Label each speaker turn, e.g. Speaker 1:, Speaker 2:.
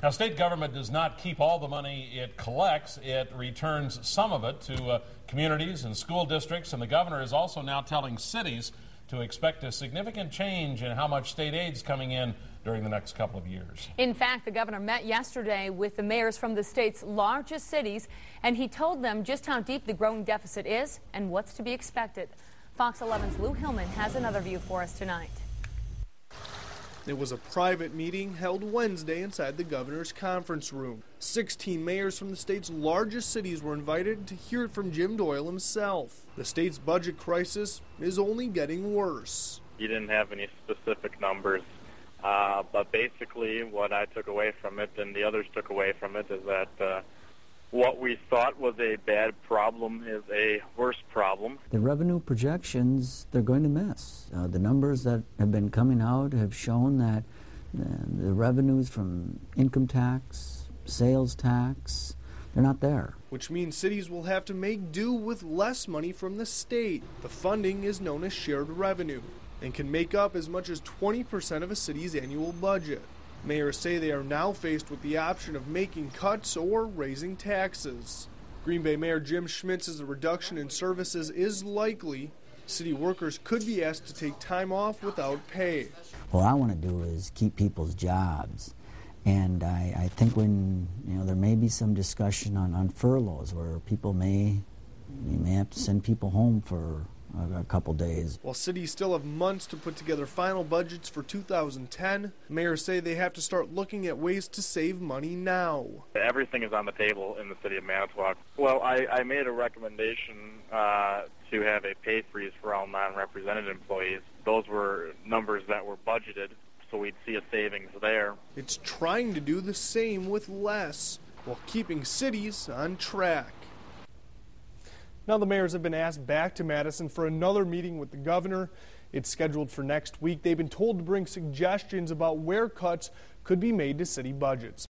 Speaker 1: Now, state government does not keep all the money it collects. It returns some of it to communities and school districts, and the governor is also now telling cities to expect a significant change in how much state aid is coming in during the next couple of years. In fact, the governor met yesterday with the mayors from the state's largest cities, and he told them just how deep the growing deficit is and what's to be expected. Fox 11's Lou Hillman has another view for us tonight.
Speaker 2: It was a private meeting held Wednesday inside the governor's conference room. 16 mayors from the state's largest cities were invited to hear it from Jim Doyle himself. The state's budget crisis is only getting worse.
Speaker 3: You didn't have any specific numbers, but basically what I took away from it and the others took away from it is that what we thought was a bad problem is a worse problem.
Speaker 4: The revenue projections, they're going to miss. The numbers that have been coming out have shown that the revenues from income tax, sales tax, they're not there.
Speaker 2: Which means cities will have to make do with less money from the state. The funding is known as shared revenue and can make up as much as 20% of a city's annual budget. Mayors say they are now faced with the option of making cuts or raising taxes. Green Bay Mayor Jim Schmitz says the reduction in services is likely. City workers could be asked to take time off without pay.
Speaker 4: What I want to do is keep people's jobs. And I think when, there may be some discussion on furloughs where you may have to send people home for a couple days.
Speaker 2: While cities still have months to put together final budgets for 2010, mayors say they have to start looking at ways to save money now.
Speaker 3: Everything is on the table in the city of Manitowoc. Well, I made a recommendation to have a pay freeze for all non-represented employees. Those were numbers that were budgeted, so we'd see a savings there.
Speaker 2: It's trying to do the same with less, while keeping cities on track. Now the mayors have been asked back to Madison for another meeting with the governor. It's scheduled for next week. They've been told to bring suggestions about where cuts could be made to city budgets.